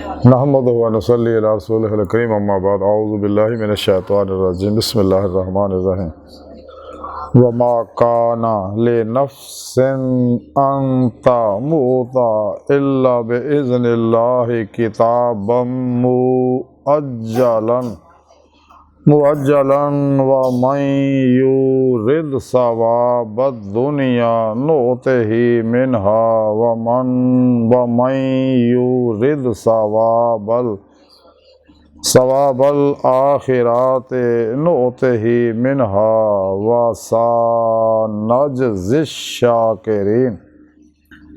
नहमदुहु व नसल्ली अला रसूलिहिल करीम अम्मा बाद औज़ु बिल्लाहि मिनश शैतानिर रजीम बिस्मिल्लाहिर रहमानिर रहीम व मा काना लिनफ्सिन अन तमूता इल्ला बिइज़्निल्लाहि किताबम मुअज्जलन व मन युरिद सवाबद दुनिया नूतिही मिनहा व मन युरिद सवाबल आखिरात नूतिही मिनहा व सनजज़िश शाकिरीन।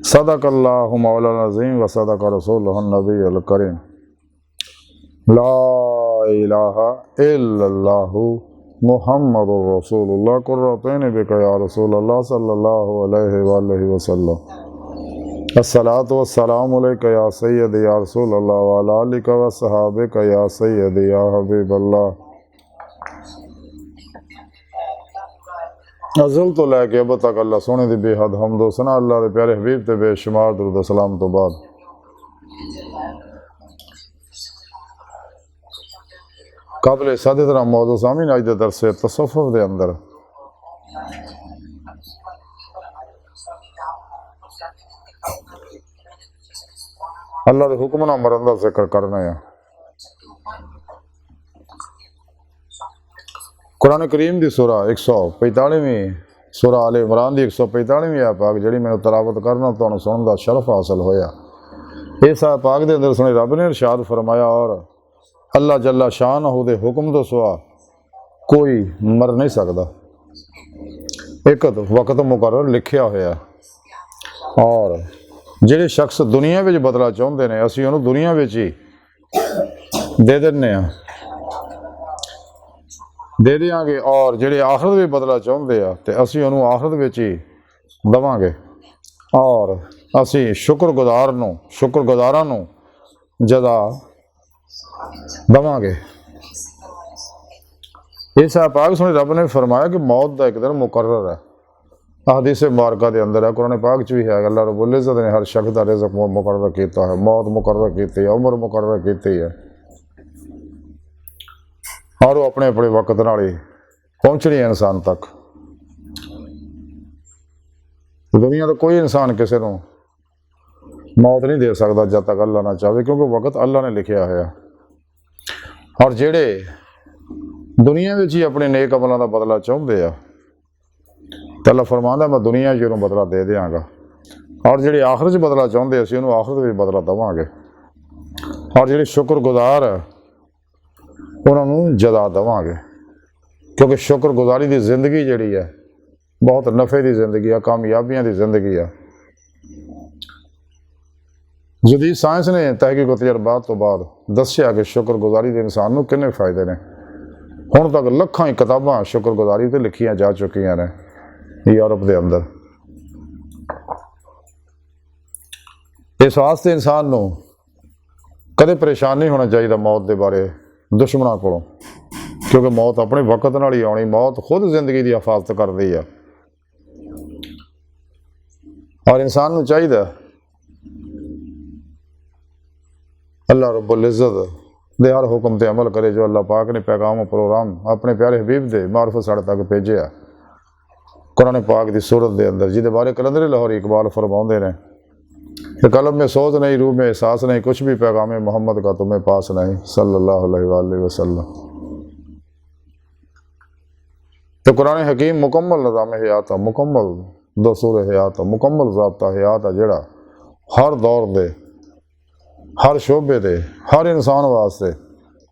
सदक़ल्लाहु मौलाना अज़ीम व सदक़ रसूलुहुन नबियुल करीम। ला इलाहा इल्लल्लाहु मुहम्मदुर रसूलुल्लाह कुर्रतैन बिका या रसूलल्लाह सल्लल्लाहु अलैहि वसल्लम। अस्सलातु वस्सलामु अलैका या सय्यदी या रसूलल्लाह व अला आलिका व सहाबिका या सय्यदी या हबीबल्लाह। अज़ल तो लैके अब तक अल्लाह सोने दी बेहद हम्द व सना अल्लाह दे प्यारे हबीब ते बेशुमार दुरूद सलाम तो बाद काबिल सादे तरह मौजू सामीन अज दे दरस तसव्वुफ दे अंदर अल्लाह के हुक्म नाल मरन दा जिक्र करना है। कुरान करीम दी सूरा 145वीं सूरा आले इमरान दी 145वीं आयत पाक जिहड़ी मैनूं तलावत करना तुहानूं सुणन दा शरफ हासिल होया। इस आयत पाक दे अंदर सुने रब ने इरशाद फरमाया और अल्लाह जल्ला शानहू दे हुक्म तो सिवा कोई मर नहीं सकता। एक वक्त मुकर्रर लिखिया होया और जिहड़े शख्स दुनिया में बदला चाहते हैं असीं उहनूं दुनिया में ही दे दिंदे आ दे देंगे और जिहड़े आखिरत में बदला चाहते हैं तो असीं उहनूं आखिरत में ही देवांगे और असीं शुक्रगुजारां नूं जदा देवांगे। इस पाक सुने रब ने फरमाया कि मौत का एक दिन मुकर्रर है। हदीस मुबारका के अंदर है, कुरान पाक च भी है। अल्लाह रब्बुल इज़्ज़त ने हर शख्स का रिज़्क़ मुकर्रर किया है, मौत मुकर्रर की है, उम्र मुकर्रर की है और वो अपने अपने वक्त नाल ही पहुँचनी है इंसान तक। दुनिया का कोई इंसान किसी को मौत नहीं दे सकता जब तक अल्लाह ना चाहे, क्योंकि वक्त अल्लाह ने लिखिया है। और जेड़े दुनिया में ही अपने नेक अमलों का बदला चाहते हैं तो अल्लाह फरमांदा मैं दुनिया च उन्होंने बदला दे देंगा और जेड़े आखिरत च बदला चाहते हैं उन्होंने आखिरत में बदला देवांगे और जेड़े शुक्रगुजार है उन्होंने जदा देवांगे। क्योंकि शुक्रगुजारी की जिंदगी जिहड़ी है बहुत नफे की जिंदगी है, कामयाबियां की जिंदगी है। जदीद साइंस ने तहकीक तजर्बात तो बाद दस्या कि शुक्रगुजारी के इंसान को किन्ने फायदे ने। हुण तक लखां ही किताबां शुक्रगुजारी ते लिखियां जा चुकियां ने यूरोप के अंदर। इस वास्ते इंसान को कदे परेशान नहीं होना चाहिए मौत के बारे दुश्मनों को, क्योंकि मौत अपने वक्त नाल ही आनी। मौत खुद जिंदगी की हिफाजत करती है और इंसान को चाहिए अल्लाह रब्बुल इज़्ज़त दे हर हुक्म ते अमल करे जो अल्लाह पाक ने पैगाम प्रोग्राम अपने प्यारे हबीब दे मार्फत साढ़े तक भेजे। कुरान पाक की सूरत के अंदर जिहदे बारे कलंदर लाहौरी इकबाल फरमाते हैं कि कलम में सोच नहीं, रूह में एहसास नहीं, कुछ भी पैगाम मोहम्मद का तुम्हें पास नहीं सल्लल्लाहु अलैहि वसल्लम। तो कुरान हकीम मुकम्मल निज़ाम हयात है, मुकम्मल दस्तूर हयात है, मुकम्मल ज़ाब्ता हयात है जिहड़ा हर दौर दे हर शोबे दे हर इंसान वास्ते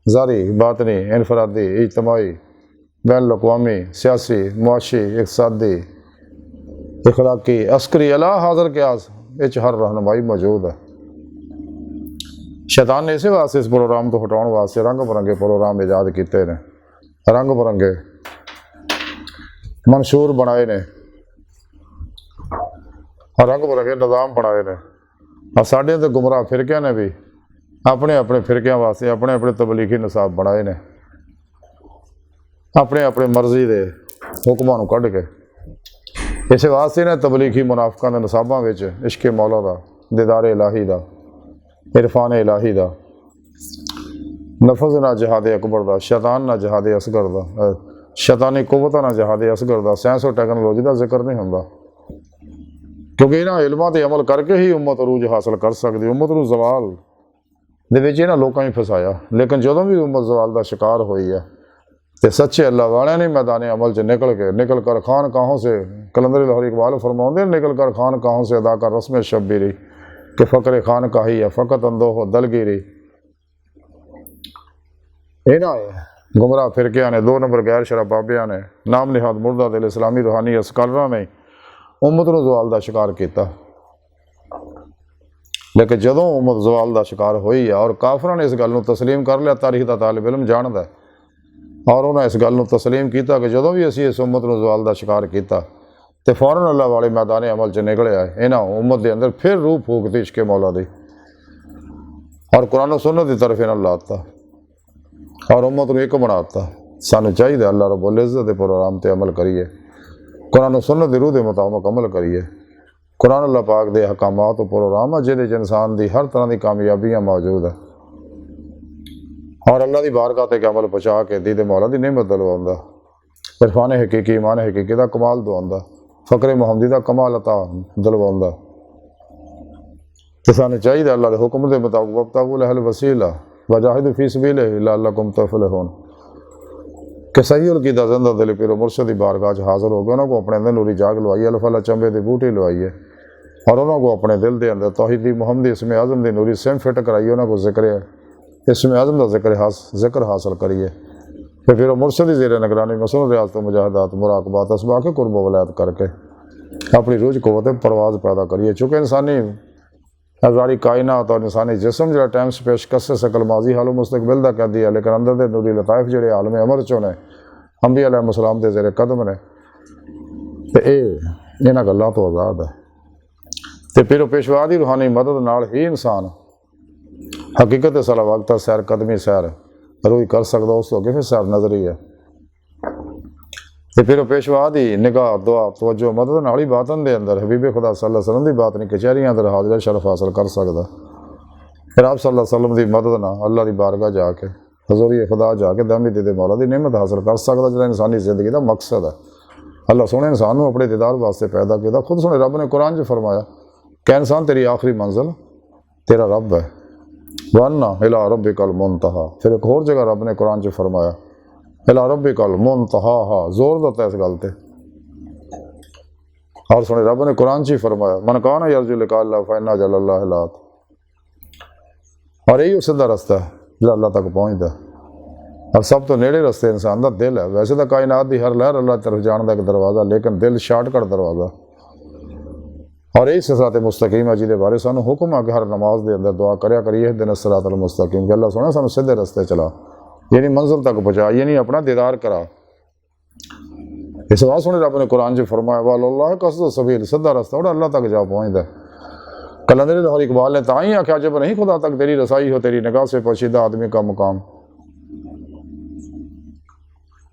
ज़ारी बातनी इनफरादी इज्तमाही बैन अक़वामी सियासी मुआशी इक़्तिसादी इखलाकी अस्करी अला हाज़र क्यास इच हर रहनुमाई मौजूद है। शैतान ने इसी वास्ते इस प्रोग्राम तो हटाने वास्ते रंग बिरंगे प्रोग्राम ईजाद किए ने, रंग बिरंगे मंशूर बनाए ने और रंग बिरंगे निज़ाम बनाए ने। और साढ़े तो गुमराह फिरकियां ने भी अपने अपने फिरकियां वास्ते अपने अपने तबलीगी निसाब बनाए ने, अपने अपने मर्जी के हुक्मां कढ़ के। इस वास्ते ने तबलीगी मुनाफिकां दे निसाबां विच इश्क मौला दा, दीदार इलाही दा, इरफान इलाही दा नफज ना जहाद अकबर का, शैतान ना जहाद असगर का, शैतानी कुवत ना जहाद असगर का, साइंस और टैक्नोलॉजी का जिक्र नहीं होंदा, क्योंकि इन्होंने इल्मां ते अमल करके ही उम्मत अरूज हासिल कर सकती। उम्मत नूं जवाल दे विच इन्हां लोकां ही फसाया। लेकिन जदों भी उम्मत जवाल का शिकार हुई है तो सच्चे अल्लाह वाले ने मैदान अमल च निकल कर खान काहों से, कलंदर लाहौर इकबाल फरमाते हैं, निकल कर खान काहों से अदा कर रस्म शब्बीरी कि फ़क्र खान का ही है फ़कत अंदो हो दलगिरी। इन्हां गुमराह फिरकियां ने, 2 नंबर गैर शराबाबियां ने, नाम निहाद मुर्दा दिल इस्लामी रूहानी अस्करां ने उम्मत नूं जवाल का शिकार किया। लेकिन जदों उम्मत जवाल का शिकार हुई है और काफरां ने इस गल नूं तस्लीम कर लिया, तारीख का तालिब इल्म जानदा और उन्हें इस गल नूं तस्लीम किया कि जदों भी असीं इस उम्मत नूं जवाल का शिकार किया तो फौरन अल्लाह वाले मैदान अमल च निकले आए। इन्हां उम्मत के अंदर फिर रूह फूकती इश्क मौला दी और कुरान और सुन्नत की तरफ इन्हां लाता और उम्मत नूं एक बनाता। सानूं चाहिए अल्लाह रब्बुल इज़्ज़त दे प्रोग्राम ते अमल करिए, कुरान और सुन्नत दी रूह के मुताबिक अमल करिए। कुरान अल्लाह पाक दे हकामात और प्रोग्राम है जिहदे च इंसान की हर तरह की कामयाबियाँ मौजूद है और अल्लाह की बारगाह ते अमल पहुँचा के दीदे मौला की नेमत दिलवाउंदा, इरफान हकीकी ईमान हकीकी का कमाल दवाउंदा, फ़क्र मुहम्मदी का कमाल अता दिलवाउंदा। तो सानूं चाहिए अल्लाह के हुक्म के मुताबिक वब्तगू लहल वसीला वजाहिदू फी सबीलिही लअल्लकुम तुफ़लिहून कि सही और कीदा जिंदा दिल पीरो मुर्शद की बारगाह च हाज़िर हो गए। उन्होंने को अपने अंदर नूरी जाग लवाई, अल्फा चंबे की बूटी लवाई है और उन्होंने को अपने दिल के अंदर तौहीदी मुहम्मदी इसमें आज़म की नूरी सिम फिट कराई। उन्होंने को जिक्र इसमें आज़म का जिक्र हासिल करिए तो फिर मुर्शद ज़ेर निगरानी मसनून रियाज़त मुजाहिदात मुराकबात असबाक कुर्ब वलायत करके अपनी रूज क़ुव्वत परवाज़ पैदा करिए। चूँकि इंसानी हज़ारी कायनात और इंसानी जिसम जो टाइम स्पेस कस्से शकल माजी हालो मुस्तकबिल का कह दिया, लेकिन अंदर दे नूरी लताइफ जो आलम अमर चो ने अंबिया अलैहिस्सलाम दे ज़ेरे कदम ने तो इन्हां गल्लां तो आज़ाद है। तो फिर पेशवा की रूहानी मदद नाल ही इंसान हकीकत सारा वक्त सैर कदमी सैर रोई कर सकता, उस तो अगे फिर सैर नजरी है। तो फिर पेशवा की निगाह दुआ तवज्जो मदद नाल ही बातन दे अंदर हबीबे खुदा सल्लल्लाहु अलैहि वसल्लम की बात नहीं कचहरियां अंदर हाज़िर शरफ हासिल कर सकता। फिर आप सल्लल्लाहु अलैहि वसल्लम की मदद ना अल्लाह की बारगाह जाके हज़ूरी खुदा जाके दमी दीदे मौला की नेमत हासिल कर सकता, जो इंसानी जिंदगी का मकसद है। अल्लाह सोने इंसान को अपने दीदार वास्ते पैदा किया। खुद सोने रब ने कुरान च फरमाया कि इंसान तेरी आखिरी मंजिल तेरा रब है, वन्ना इला रब्बिकल मुंतहा। फिर एक होर जगह रब ने कुरान च फरमाया इला रब्बिकल मुंतहा, जोर देता है इस गल पे। और सुने रब ने कुरान च ही फरमाया मन काना यरजु लिका अल्लाह फइन्ना जल्लल्लाहु लात। और यही सीधा रास्ता है जो अल्लाह तक पहुँचता और सब तो नेड़े रस्ते इंसान का दिल है। वैसे तो कायनात की हर लहर अल्लाह तरफ जाने का एक दरवाज़ा, लेकिन दिल शार्टकट दरवाज़ा। और यही सिरात मुस्तकीम है जिहदे बारे सानू हुक्म है कि हर नमाज के अंदर दुआ करया करिए दिन सिरातल मुस्तकीम, कि अल्लाह सोना सानू सीधे रस्ते चला, यानी मंजिल तक पहुँचा, यानी अपना दीदार करा। इस बात सुने रब ने कुरान च फरमाया वाल्लाह कसद सबील, सीधा रास्ता और अल्लाह तक जा पहुँचता। कलंदर लाहौर इकबाल ने ताई आख्या जब नहीं खुदा तक तेरी रसाई हो तेरी निगाह से पोशीदा आदमी का मुकाम,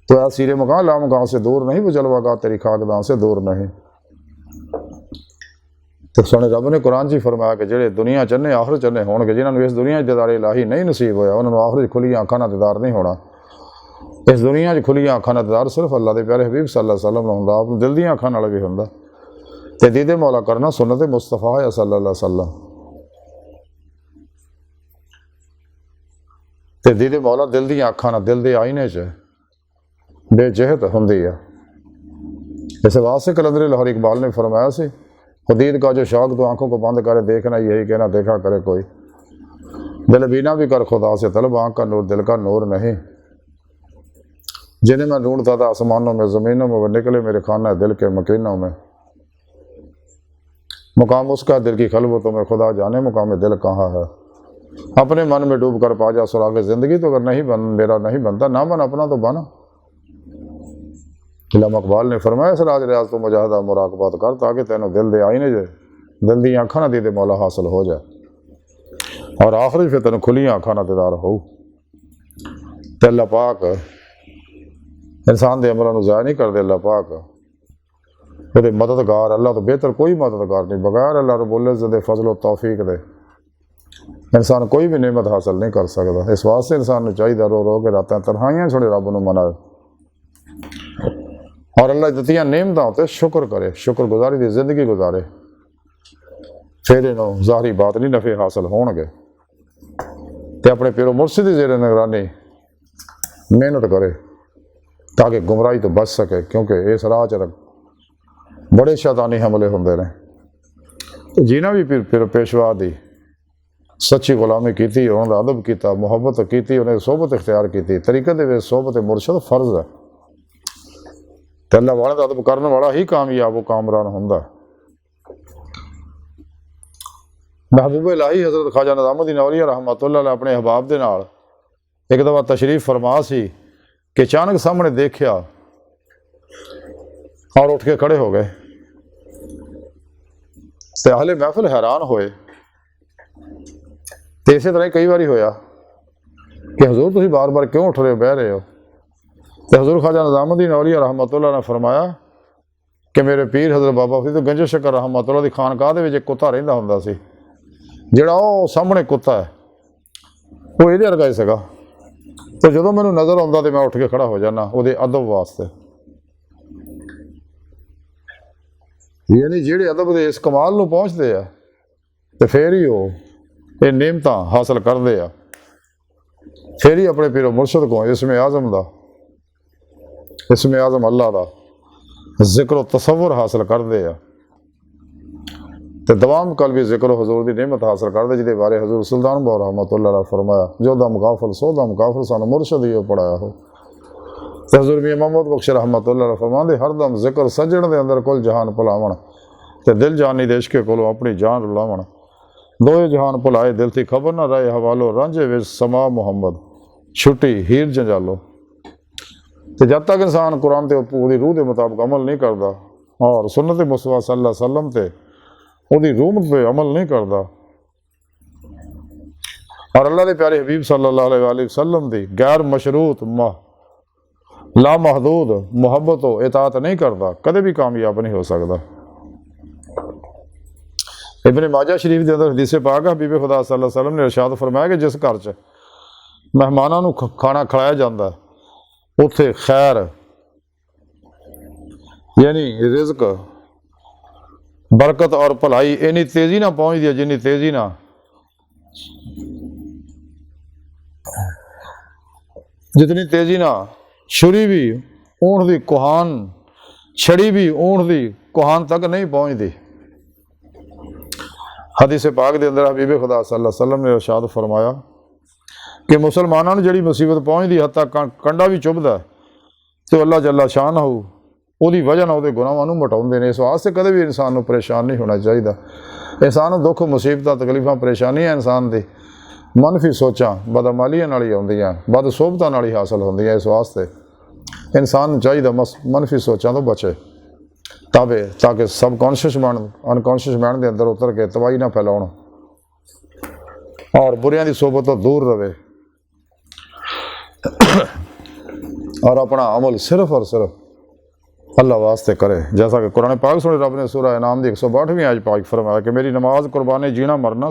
तो या सीरे मकान ला मकान से दूर नहीं, वो जलवागा तेरी खाकदां से दूर नहीं। तो सोने रब ने कुरान च फरमाया कि जेड़े दुनिया चन्ने आखिर चन्ने होणगे, जिन्होंने इस दुनिया दीदार इलाही नहीं नसीब होया, उन्होंने आखिर खुलियां अखां नाल दीदार नहीं होना। इस दुनिया खुलियां अखां नाल दीदार सिर्फ अल्लाह के प्यारे हबीब सल्लल्लाहु अलैहि वसल्लम हुंदा, आप दिल दीयां अखां नाल भी हुंदा। ते दीदे मौला करना सुन्नत मुस्तफा है सल्लल्लाहु अलैहि वसल्लम। ते दीदे मौला दिल दीयां अखां नाल दिल दे आईने च बेजहत हुंदी है। इस वास्ते कलंदर लाहौर इकबाल ने फरमाया सी खुदीद का जो शौक तो आंखों को बंद करे देखना यही कहना देखा करे कोई, दिल बीना भी कर खुदा से तलब आँख का नूर दिल का नूर नहीं। जिन्हें मैं ढूंढता था आसमानों में ज़मीनों में, वो निकले मेरे खाना दिल के मकीनों में। मुकाम उसका दिल की खलबतों में खुदा जाने मुकाम दिल कहाँ है। अपने मन में डूब कर पा जा सुराग ज़िंदगी, तो अगर नहीं मेरा नहीं बनता ना बन अपना तो बना। इलामा इकबाल ने फरमाया इस राज रियाज तो मुजाहिदा मुराकबात कर, ताकि तेनों दिल दे आईने जे दिल दी अखां ना दीदे मौला हासिल हो जाए और आखिर फिर तेन खुलियां अखां ना दीदार हो। तो अल्लाह पाक इंसान के अमलों ज़ाया नहीं करते। अल्लाह पाक वो मददगार, अल्लाह तो बेहतर कोई मददगार नहीं बगैर अल्लाह रब्बुल इज़्ज़त दे फजल व तौफीक दे। ਇਨਸਾਨ ਕੋਈ ਵੀ ਨਿਮਤ ਹਾਸਲ ਨਹੀਂ ਕਰ ਸਕਦਾ। ਇਸ ਵਾਸਤੇ ਇਨਸਾਨ ਨੂੰ ਚਾਹੀਦਾ ਰੋ ਰੋ ਕੇ ਰਾਤਾਂ ਤਨਹਾਈਆਂ ਛੋੜੇ ਰੱਬ ਨੂੰ ਮਨਾਏ ਔਰ ਅੱਲਾਹ ਦਿੱਤੀਆਂ ਨਿਮਤਾਂ ਉੱਤੇ ਸ਼ੁਕਰ ਕਰੇ, ਸ਼ੁਕਰਗੁਜ਼ਾਰੀ ਦੀ ਜ਼ਿੰਦਗੀ ਗੁਜ਼ਾਰੇ। ਫਿਰ ਇਹਨੂੰ ਜ਼ਾਹਰੀ ਬਾਤਨੀ ਨਫੇ ਹਾਸਲ ਹੋਣਗੇ ਤੇ ਆਪਣੇ ਪੀਰੋ ਮੁਰਸ਼ਿਦ ਦੀ ਜ਼ੇਰੇ ਨਿਗਰਾਨੀ ਮਿਹਨਤ ਕਰੇ ਤਾਂ ਕਿ ਗੁੰਮਰਾਹੀ ਤੋਂ ਬਚ ਸਕੇ, ਕਿਉਂਕਿ ਇਸ ਰਾਹ 'ਚ ਬੜੇ ਸ਼ੈਤਾਨੀ ਹਮਲੇ ਹੁੰਦੇ ਨੇ। ਤੇ ਜਿਨ੍ਹਾਂ ਵੀ ਪੀਰ ਪੇਸ਼ਵਾ ਦੀ ਸੱਚੀ ਗੁਲਾਮੀ ਕੀਤੀ, ਉਹਨਾਂ ਦਾ ਅਦਬ ਕੀਤਾ, ਮੁਹੱਬਤ ਕੀਤੀ, ਉਹਨੇ ਸੋਹਬਤ ਇਖਤਿਆਰ ਕੀਤੀ। ਤਰੀਕਤ ਦੇ ਵਿੱਚ ਸੋਹਬਤ ਮੁਰਸ਼ਦ ਫਰਜ਼ ਹੈ ਤੇ ਅੱਲਾਹ ਵਾਲੇ ਦਾ ਅਦਬ ਕਰਨ ਵਾਲਾ ਹੀ ਕਾਮਯਾਬ ਕਾਮਰਾਨ ਹੁੰਦਾ। ਮਹਿਬੂਬ ਇਲਾਹੀ ਹਜ਼ਰਤ ख्वाजा निज़ामुद्दीन औलिया रहमतुल्लाह अलैह ਆਪਣੇ ਅਹਿਬਾਬ ਦੇ ਨਾਲ ਇੱਕ ਦਫਾ ਤਸ਼ਰੀਫ ਫਰਮਾ ਸੀ ਕਿ ਅਚਾਨਕ ਸਾਹਮਣੇ ਦੇਖਿਆ ਔਰ ਉੱਠ ਕੇ ਖੜੇ ਹੋ ਗਏ ਤੇ ਅਹਲੇ ਮਹਿਫਿਲ ਹੈਰਾਨ ਹੋਏ। ਤੇ ਇਸੇ ਤਰ੍ਹਾਂ ਕਈ ਵਾਰੀ ਹੋਇਆ ਕਿ ਹਜ਼ੂਰ ਤੁਸੀਂ ਬਾਰ-ਬਾਰ ਕਿਉਂ ਉੱਠ ਰਹੇ ਹੋ, ਬਹਿ ਰਹੇ ਹੋ? ਤੇ ਹਜ਼ੂਰ ख्वाजा निज़ामुद्दीन औलिया रहमतुल्लाह ने फरमाया ਕਿ ਮੇਰੇ ਪੀਰ ਹਜ਼ਰਤ ਬਾਬਾ ਫਰੀਦ ਗੰਜ ਸ਼ਕਰ रहमतुल्लाह ਦੀ ਖਾਨਕਾਹ ਦੇ ਵਿੱਚ ਇੱਕ ਕੁੱਤਾ ਰਹਿੰਦਾ ਹੁੰਦਾ ਸੀ, ਜਿਹੜਾ ਉਹ ਸਾਹਮਣੇ ਕੁੱਤਾ ਹੈ ਉਹ ਇਹਦੇ ਵਰਗਾ ਹੀ ਸੀਗਾ। ਤੇ ਜਦੋਂ ਮੈਨੂੰ ਨਜ਼ਰ ਆਉਂਦਾ ਤੇ ਮੈਂ ਉੱਠ ਕੇ ਖੜਾ ਹੋ ਜਾਂਦਾ ਉਹਦੇ ਅਦਬ ਵਾਸਤੇ। ਯਾਨੀ ਜਿਹੜੇ ਅਦਬ ਦੇ ਇਸ ਕਮਾਲ ਨੂੰ ਪਹੁੰਚਦੇ ਆ ਤੇ ਫਿਰ ਹੀ ਉਹ ਇਹ ਨਿਮਤਾਂ ਹਾਸਲ ਕਰਦੇ ਆ, ਫਿਰ ਹੀ ਆਪਣੇ ਪੀਰੋ ਮੁਰਸ਼ਦ ਕੋਲ ਇਸਮੇ ਆਜ਼ਮ ਦਾ, ਇਸਮੇ ਆਜ਼ਮ ਅੱਲਾ ਦਾ ਜ਼ਿਕਰ ਤਸਵੁਰ ਹਾਸਲ ਕਰਦੇ ਆ ਤੇ ਦਵਾਮ ਕਲਬੀ ਜ਼ਿਕਰ ਹਜ਼ੂਰ ਦੀ ਨਿਮਤ ਹਾਸਲ ਕਰਦੇ, ਜਿਹਦੇ ਬਾਰੇ ਹਜ਼ੂਰ ਸੁਲਤਾਨ ਬੌਰ ਰਹਿਮਤੁल्लाह अलैह फरमाया जो दम गाफिल सो दम काफिल सानू मुर्शद ही पढ़ाया हो। ਤੇ ਹਜ਼ੂਰ ਮੀਆਂ ਮੁਹੰਮਦ ਬਖਸ਼ ਰਹਿਮਤੁल्लाह अलैह फरमाते हर दम ਜ਼ਿਕਰ ਸੱਜਣ ਦੇ ਅੰਦਰ ਕੁਲ ਜਹਾਨ ਭੁਲਾਵਣ ਤੇ ਦਿਲ ਜਾਨੀ ਦੇ ਇਸ਼ਕੇ ਕੋਲੋਂ ਆਪਣੀ ਜਾਨ ਰੁਲਾਵਣ। ਦੋਏ ਜਹਾਨ ਭੁਲਾਏ ਦਿਲ ਦੀ ਖਬਰ ਨਾ ਰਹੇ ਹਵਾਲੋ ਰਾਂਝੇ ਵਿੱਚ ਸਮਾ ਮੁਹੰਮਦ ਛੁੱਟੀ ਹੀਰ ਜੰਜਾਲੋ। ਤੇ ਜਦ ਤੱਕ ਇਨਸਾਨ ਕੁਰਾਨ ਤੇ ਉਹਦੀ ਰੂਹ ਦੇ ਮੁਤਾਬਕ ਅਮਲ ਨਹੀਂ ਕਰਦਾ ਔਰ ਸੁਨਨਤ ਮੁਸਤਫਾ ਸੱਲੱਲਾਹੁ अलैहि वसल्लम ਤੇ ਉਹਦੀ ਰੂਹ ਤੇ ਅਮਲ ਨਹੀਂ ਕਰਦਾ ਔਰ ਅੱਲਾਹ ਦੇ ਪਿਆਰੇ ਹਬੀਬ ਸੱਲੱਲਾਹੁ अलैहि वसल्लम ਦੀ ਗੈਰ ਮਸ਼ਰੂਤ ਲਾ ਮਹਦੂਦ ਮੁਹੱਬਤ ਤੋਂ ਇਤਾਅਤ ਨਹੀਂ ਕਰਦਾ, ਕਦੇ ਵੀ ਕਾਮਯਾਬ ਨਹੀਂ ਹੋ ਸਕਦਾ। ਇਬਨ ਮਾਜਾ ਸ਼ਰੀਫ ਦੇ ਅੰਦਰ ਹਦੀਸ ਪਾਕ ਹੈ, ਹਬੀਬ ਖੁਦਾ ਸੱਲੱਲਾਹੁ अलैहि वसल्लम ਨੇ ਇਰਸ਼ਾਦ ਫਰਮਾਇਆ ਕਿ ਜਿਸ ਘਰ 'ਚ ਮਹਿਮਾਨਾਂ ਨੂੰ ਖਾਣਾ ਖਿਲਾਇਆ ਜਾਂਦਾ ਉੱਥੇ ਖੈਰ ਯਾਨੀ ਰਿਜ਼ਕ ਬਰਕਤ ਔਰ ਭਲਾਈ ਇੰਨੀ ਤੇਜ਼ੀ ਨਾਲ ਪਹੁੰਚਦੀ ਹੈ ਜਿੰਨੀ ਤੇਜ਼ੀ ਨਾਲ ਜਿਤਨੀ ਤੇਜ਼ੀ ਨਾਲ ਛੁਰੀ ਵੀ ਊਂਠ ਦੀ ਕੁਹਾਨ, ਛੜੀ ਵੀ ਊਂਠ ਦੀ ਕੁਹਾਨ ਤੱਕ ਨਹੀਂ ਪਹੁੰਚਦੀ। ਹਦੀਸ ਪਾਕ ਦੇ ਅੰਦਰ ਹਬੀਬ ਖੁਦਾ ਸੱਲੱਲਾਹੁ अलैहि वसल्लम ਨੇ ਇਰਸ਼ਾਦ ਫਰਮਾਇਆ ਕਿ ਮੁਸਲਮਾਨਾਂ ਨੂੰ ਜਿਹੜੀ ਮੁਸੀਬਤ ਪਹੁੰਚਦੀ ਹੱਥਾਂ ਕੰਡਾ ਵੀ ਚੁੱਭਦਾ ਤੇ ਅੱਲਾਹ ਜੱਲਾ ਸ਼ਾਨਹੁ ਉਹਦੀ ਵਜ੍ਹਾ ਨਾਲ ਉਹਦੇ ਗੁਨਾਹਾਂ ਨੂੰ ਮਿਟਾਉਂਦੇ ਨੇ। ਇਸ ਵਾਸਤੇ ਕਦੇ ਵੀ ਇਨਸਾਨ ਨੂੰ ਪਰੇਸ਼ਾਨ ਨਹੀਂ ਹੋਣਾ ਚਾਹੀਦਾ। ਇਨਸਾਨ ਨੂੰ ਦੁੱਖ ਮੁਸੀਬਤਾਂ ਤਕਲੀਫਾਂ ਪਰੇਸ਼ਾਨੀਆਂ ਇਨਸਾਨ ਦੀ ਮਨਫੀ ਸੋਚਾਂ ਬਦਅਮਾਲੀਆਂ ਨਾਲ ਹੀ ਆਉਂਦੀਆਂ, ਬਦ ਸੋਬਤਾਂ ਨਾਲ ਹੀ ਹਾਸਲ ਹੁੰਦੀਆਂ। ਇਸ ਵਾਸਤੇ ਇਨਸਾਨ ਨੂੰ ਚਾਹੀਦਾ ਮਨਫੀ ਸੋਚਾਂ ਤੋਂ ਬਚੇ ਤਾਂ ਕਿ ਸਬਕੌਨਸ਼ੀਅਸ ਮਾਈਂਡ ਅਨਕੌਨਸ਼ੀਅਸ ਮਾਈਂਡ ਦੇ ਅੰਦਰ ਉਤਰ ਕੇ ਤਬਾਹੀ ਨਾ ਫੈਲਾਉਣ ਔਰ ਬੁਰਿਆਂ ਦੀ ਸੋਬਤ ਤੋਂ ਦੂਰ ਰਹੇ और अपना अमल सिर्फ और सिर्फ अल्लाह वास्ते करे। जैसा कि कुरान पाक सुने रब ने सूरह इनाम की 162वीं आयत पाक फरमाया कि मेरी नमाज कुर्बानी जीना मरना